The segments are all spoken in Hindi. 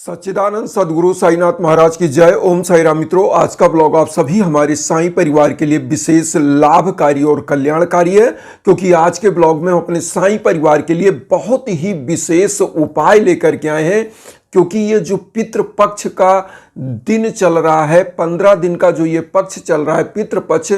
सच्चिदानंद सदगुरु साईनाथ महाराज की जय। ओम साई राम। मित्रों, आज का ब्लॉग आप सभी हमारे साईं परिवार के लिए विशेष लाभकारी और कल्याणकारी है, क्योंकि आज के ब्लॉग में हम अपने साईं परिवार के लिए बहुत ही विशेष उपाय लेकर के आए हैं। क्योंकि ये जो पितृ पक्ष का दिन चल रहा है, 15 दिन का जो ये पक्ष चल रहा है पितृ पक्ष,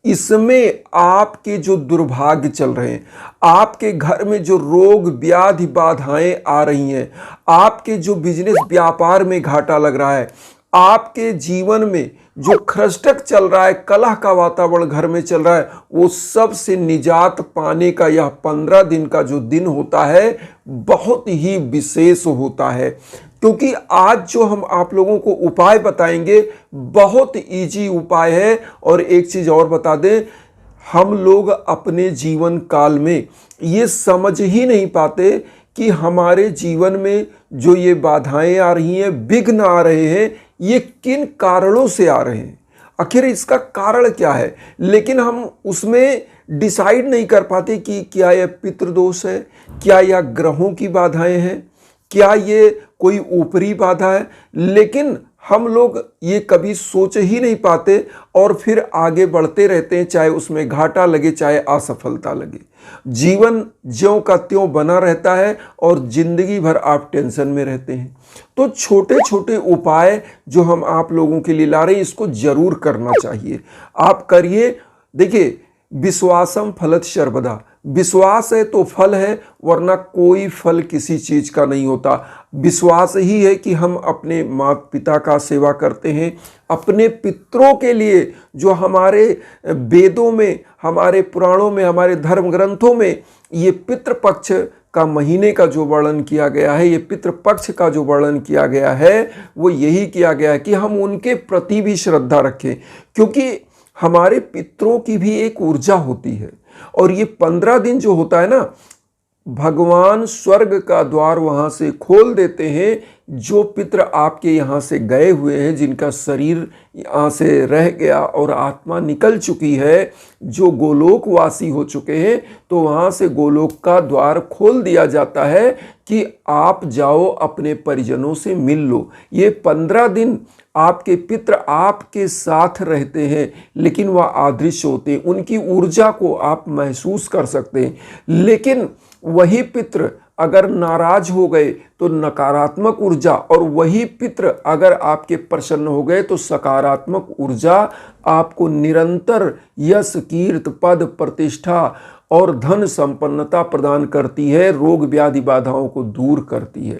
इसमें आपके जो दुर्भाग्य चल रहे हैं, आपके घर में जो रोग व्याधि बाधाएं आ रही हैं, आपके जो बिजनेस व्यापार में घाटा लग रहा है, आपके जीवन में जो खरस्टक चल रहा है, कलह का वातावरण घर में चल रहा है, वो सब से निजात पाने का यह 15 दिन का जो दिन होता है बहुत ही विशेष होता है। क्योंकि आज जो हम आप लोगों को उपाय बताएंगे बहुत इजी उपाय है। और एक चीज़ और बता दें, हम लोग अपने जीवन काल में ये समझ ही नहीं पाते कि हमारे जीवन में जो ये बाधाएं आ रही हैं, विघ्न आ रहे हैं, ये किन कारणों से आ रहे हैं, आखिर इसका कारण क्या है। लेकिन हम उसमें डिसाइड नहीं कर पाते कि क्या यह पितृदोष है, क्या यह ग्रहों की बाधाएं हैं, क्या ये कोई ऊपरी बाधा है। लेकिन हम लोग ये कभी सोच ही नहीं पाते और फिर आगे बढ़ते रहते हैं, चाहे उसमें घाटा लगे चाहे असफलता लगे। जीवन ज्यों का त्यों बना रहता है और जिंदगी भर आप टेंशन में रहते हैं। तो छोटे छोटे उपाय जो हम आप लोगों के लिए ला रहे हैं, इसको जरूर करना चाहिए। आप करिए। देखिए, विश्वासम फलत सर्वदा, विश्वास है तो फल है, वरना कोई फल किसी चीज का नहीं होता। विश्वास ही है कि हम अपने माता पिता का सेवा करते हैं, अपने पितरों के लिए जो हमारे वेदों में, हमारे पुराणों में, हमारे धर्म ग्रंथों में ये पितृपक्ष का महीने का जो वर्णन किया गया है, ये पितृपक्ष का जो वर्णन किया गया है, वो यही किया गया है कि हम उनके प्रति भी श्रद्धा रखें। क्योंकि हमारे पितरों की भी एक ऊर्जा होती है। और ये 15 दिन जो होता है ना, भगवान स्वर्ग का द्वार वहां से खोल देते हैं। जो पितर आपके यहाँ से गए हुए हैं, जिनका शरीर यहाँ से रह गया और आत्मा निकल चुकी है, जो गोलोकवासी हो चुके हैं, तो वहाँ से गोलोक का द्वार खोल दिया जाता है कि आप जाओ अपने परिजनों से मिल लो। ये 15 दिन आपके पितर आपके साथ रहते हैं, लेकिन वह अदृश्य होते हैं। उनकी ऊर्जा को आप महसूस कर सकते हैं। लेकिन वही पितर अगर नाराज हो गए तो नकारात्मक ऊर्जा, और वही पितर अगर आपके प्रसन्न हो गए तो सकारात्मक ऊर्जा आपको निरंतर यश, कीर्ति, पद, प्रतिष्ठा और धन संपन्नता प्रदान करती है, रोग व्याधि बाधाओं को दूर करती है।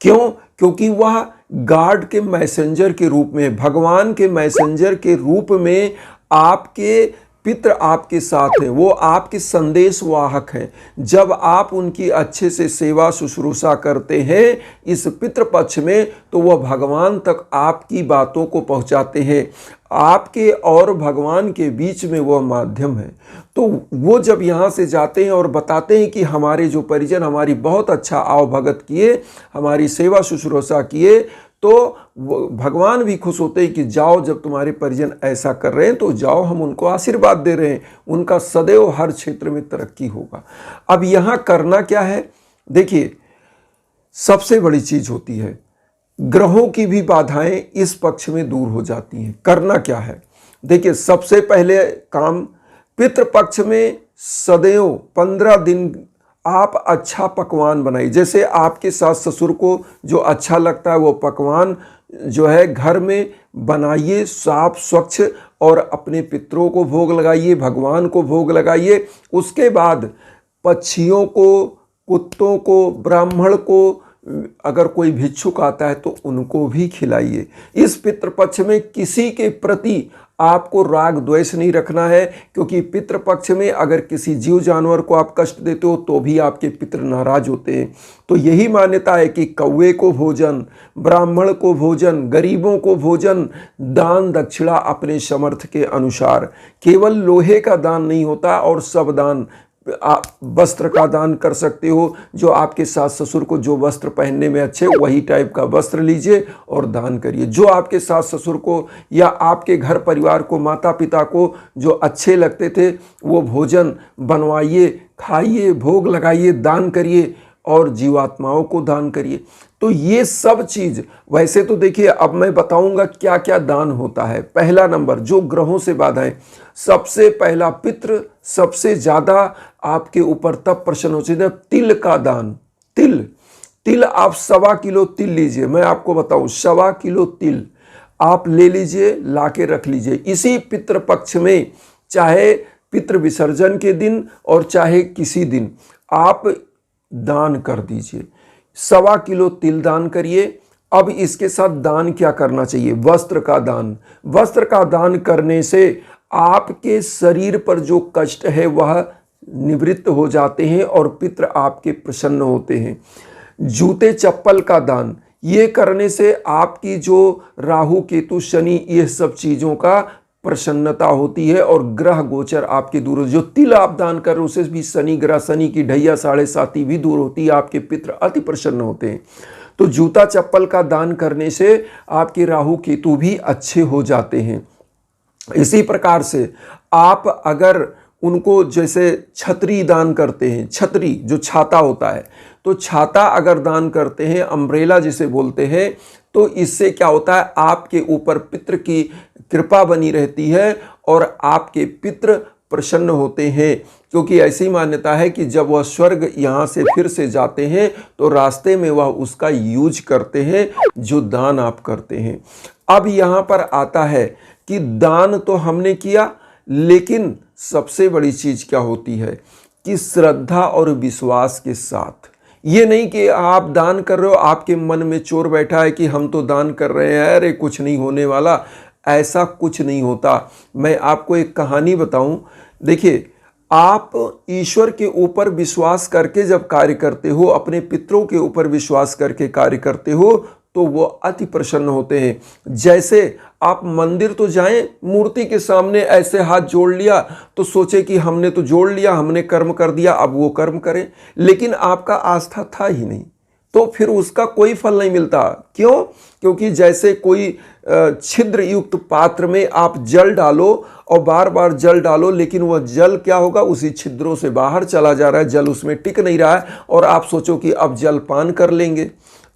क्यों? क्योंकि वह गॉड के मैसेंजर के रूप में, भगवान के मैसेंजर के रूप में आपके पितर आपके साथ हैं, वो आपके संदेश वाहक हैं। जब आप उनकी अच्छे से सेवा शुश्रूषा करते हैं इस पितृ पक्ष में, तो वह भगवान तक आपकी बातों को पहुंचाते हैं। आपके और भगवान के बीच में वह माध्यम है। तो वो जब यहाँ से जाते हैं और बताते हैं कि हमारे जो परिजन हमारी बहुत अच्छा आवभगत किए, हमारी सेवा शुश्रूषा किए, तो भगवान भी खुश होते हैं कि जाओ, जब तुम्हारे परिजन ऐसा कर रहे हैं तो जाओ, हम उनको आशीर्वाद दे रहे हैं, उनका सदैव हर क्षेत्र में तरक्की होगा। अब यहाँ करना क्या है? देखिए, सबसे बड़ी चीज होती है, ग्रहों की भी बाधाएं इस पक्ष में दूर हो जाती हैं। करना क्या है? देखिए, सबसे पहले काम, पितृपक्ष में सदैव 15 दिन आप अच्छा पकवान बनाइए। जैसे आपके सास ससुर को जो अच्छा लगता है वो पकवान जो है घर में बनाइए, साफ स्वच्छ, और अपने पितरों को भोग लगाइए, भगवान को भोग लगाइए। उसके बाद पक्षियों को, कुत्तों को, ब्राह्मण को, अगर कोई भिक्षुक आता है तो उनको भी खिलाइए। इस पितृपक्ष में किसी के प्रति आपको राग द्वेष नहीं रखना है, क्योंकि पितृपक्ष में अगर किसी जीव जानवर को आप कष्ट देते हो तो भी आपके पितर नाराज होते हैं। तो यही मान्यता है कि कौवे को भोजन, ब्राह्मण को भोजन, गरीबों को भोजन, दान दक्षिणा अपने समर्थ के अनुसार। केवल लोहे का दान नहीं होता, और सब दान, आप वस्त्र का दान कर सकते हो। जो आपके सास ससुर को जो वस्त्र पहनने में अच्छे, वही टाइप का वस्त्र लीजिए और दान करिए। जो आपके सास ससुर को या आपके घर परिवार को, माता पिता को जो अच्छे लगते थे, वो भोजन बनवाइए, खाइए, भोग लगाइए, दान करिए। और जीवात्माओं को दान करिए। तो ये सब चीज, वैसे तो देखिए अब मैं बताऊंगा क्या क्या दान होता है। पहला नंबर, जो ग्रहों से बाधाएं, सबसे पहला पितृ सबसे ज्यादा आपके ऊपर तब प्रसन्न हो जाते हैं। तिल का दान, तिल तिल आप 1.25 किलो तिल लीजिए। मैं आपको बताऊं 1.25 किलो तिल आप ले लीजिए, लाके रख लीजिए। इसी पितृ पक्ष में, चाहे पितृ विसर्जन के दिन और चाहे किसी दिन, आप दान कर दीजिए। 1.25 किलो तिल दान करिए। अब इसके साथ दान क्या करना चाहिए? वस्त्र का दान। वस्त्र का दान करने से आपके शरीर पर जो कष्ट है वह निवृत्त हो जाते हैं और पितृ आपके प्रसन्न होते हैं। जूते चप्पल का दान, ये करने से आपकी जो राहु केतु शनि ये सब चीजों का प्रसन्नता होती है और ग्रह गोचर आपके दूर हो। जो तिल आप दान कर रहे हो उससे भी शनि ग्रह, शनि की ढैया 7.5 भी दूर होती है, आपके पितृ अति प्रसन्न होते हैं। तो जूता चप्पल का दान करने से आपके राहु केतु भी अच्छे हो जाते हैं। इसी प्रकार से आप अगर उनको जैसे छतरी दान करते हैं, छतरी जो छाता होता है, तो छाता अगर दान करते हैं, अम्ब्रेला जिसे बोलते हैं, तो इससे क्या होता है, आपके ऊपर पितृ की कृपा बनी रहती है और आपके पितृ प्रसन्न होते हैं। क्योंकि ऐसी मान्यता है कि जब वह स्वर्ग यहाँ से फिर से जाते हैं तो रास्ते में वह उसका यूज करते हैं जो दान आप करते हैं। अब यहाँ पर आता है कि दान तो हमने किया, लेकिन सबसे बड़ी चीज क्या होती है कि श्रद्धा और विश्वास के साथ। ये नहीं कि आप दान कर रहे हो, आपके मन में चोर बैठा है कि हम तो दान कर रहे हैं, अरे कुछ नहीं होने वाला। ऐसा कुछ नहीं होता। मैं आपको एक कहानी बताऊं। देखिए, आप ईश्वर के ऊपर विश्वास करके जब कार्य करते हो, अपने पितरों के ऊपर विश्वास करके कार्य करते हो, तो वो अति प्रसन्न होते हैं। जैसे आप मंदिर तो जाएं, मूर्ति के सामने ऐसे हाथ जोड़ लिया तो सोचे कि हमने तो जोड़ लिया, हमने कर्म कर दिया, अब वो कर्म करें, लेकिन आपका आस्था था ही नहीं, तो फिर उसका कोई फल नहीं मिलता। क्यों? क्योंकि जैसे कोई छिद्र युक्त पात्र में आप जल डालो और बार बार जल डालो, लेकिन वह जल क्या होगा, उसी छिद्रों से बाहर चला जा रहा है, जल उसमें टिक नहीं रहा है, और आप सोचो कि अब जल पान कर लेंगे,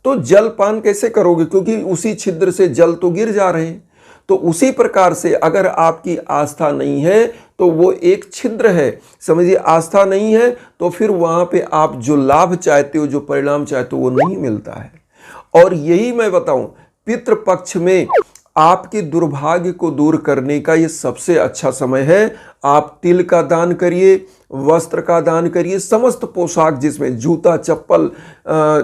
तो जल पान कैसे करोगे? क्योंकि उसी छिद्र से जल तो गिर जा रहे हैं। तो उसी प्रकार से अगर आपकी आस्था नहीं है तो वो एक छिद्र है, समझिए। आस्था नहीं है तो फिर वहां पे आप जो लाभ चाहते हो, जो परिणाम चाहते हो, वो नहीं मिलता है। और यही मैं बताऊं, पितृपक्ष में आपके दुर्भाग्य को दूर करने का ये सबसे अच्छा समय है। आप तिल का दान करिए, वस्त्र का दान करिए, समस्त पोशाक जिसमें जूता चप्पल,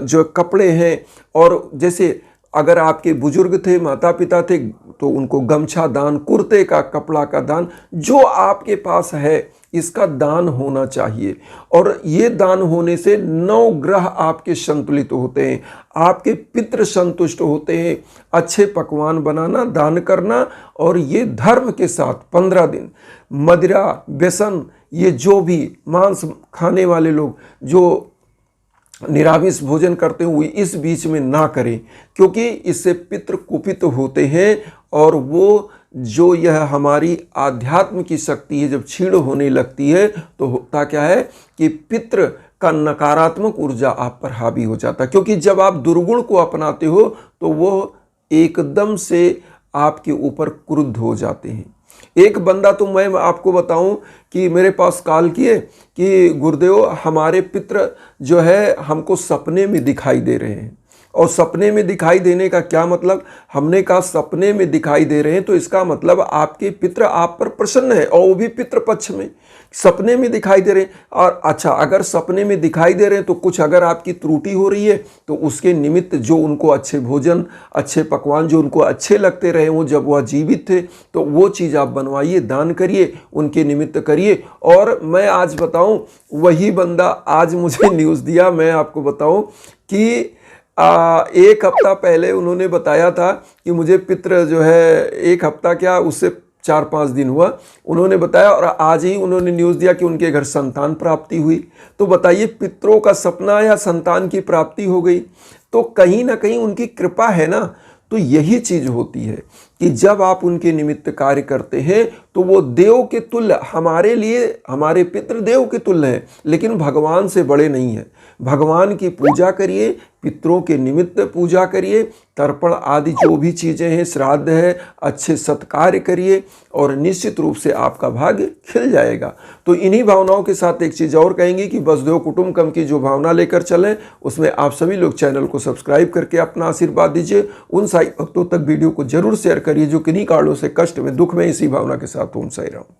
जो कपड़े हैं, और जैसे अगर आपके बुजुर्ग थे, माता पिता थे, तो उनको गमछा दान, कुर्ते का कपड़ा का दान, जो आपके पास है इसका दान होना चाहिए। और ये दान होने से 9 ग्रह आपके संतुलित होते हैं, आपके पितृ संतुष्ट होते हैं। अच्छे पकवान बनाना, दान करना, और ये धर्म के साथ 15 दिन मदिरा, व्यसन, ये जो भी मांस खाने वाले लोग जो निरामिष भोजन करते हुए इस बीच में ना करें, क्योंकि इससे पितृ कुपित होते हैं और वो जो यह हमारी आध्यात्म की शक्ति है जब क्षीण होने लगती है तो होता क्या है कि पितृ का नकारात्मक ऊर्जा आप पर हावी हो जाता है। क्योंकि जब आप दुर्गुण को अपनाते हो तो वो एकदम से आपके ऊपर क्रुद्ध हो जाते हैं। एक बंदा, तो मैं आपको बताऊं कि मेरे पास कॉल किए कि गुरुदेव हमारे पितृ जो है हमको सपने में दिखाई दे रहे हैं। और सपने में दिखाई देने का क्या मतलब? हमने कहा सपने में दिखाई दे रहे हैं तो इसका मतलब आपके पितृ आप पर प्रसन्न है, और वो भी पितृ पक्ष में सपने में दिखाई दे रहे हैं। और अच्छा, अगर सपने में दिखाई दे रहे हैं तो कुछ अगर आपकी त्रुटि हो रही है तो उसके निमित्त जो उनको अच्छे भोजन, अच्छे पकवान जो उनको अच्छे लगते रहे वो जब वह जीवित थे, तो वो चीज़ आप बनवाइए, दान करिए, उनके निमित्त करिए। और मैं आज बताऊं, वही बंदा आज मुझे न्यूज़ दिया, मैं आपको बताऊं कि 1 हफ्ता पहले उन्होंने बताया था कि मुझे पितृ जो है, 1 हफ्ता क्या, उससे 4-5 दिन हुआ, उन्होंने बताया, और आज ही उन्होंने न्यूज़ दिया कि उनके घर संतान प्राप्ति हुई। तो बताइए, पितरों का सपना या संतान की प्राप्ति हो गई, तो कहीं ना कहीं उनकी कृपा है ना। तो यही चीज़ होती है कि जब आप उनके निमित्त कार्य करते हैं तो वो देव के तुल्य, हमारे लिए हमारे पितृ देव के तुल्य हैं, लेकिन भगवान से बड़े नहीं हैं। भगवान की पूजा करिए, पितरों के निमित्त पूजा करिए, तर्पण आदि जो भी चीज़ें हैं, श्राद्ध है, अच्छे सत्कार्य करिए और निश्चित रूप से आपका भाग्य खिल जाएगा। तो इन्हीं भावनाओं के साथ एक चीज़ और कहेंगे कि वसुधैव कुटुंबकम की जो भावना लेकर चलें, उसमें आप सभी लोग चैनल को सब्सक्राइब करके अपना आशीर्वाद दीजिए। उन साई भक्तों तक वीडियो को जरूर शेयर करिए जो किन्हीं कारणों से कष्ट में, दुख में इसी भावना के साथ। ओम साई राम।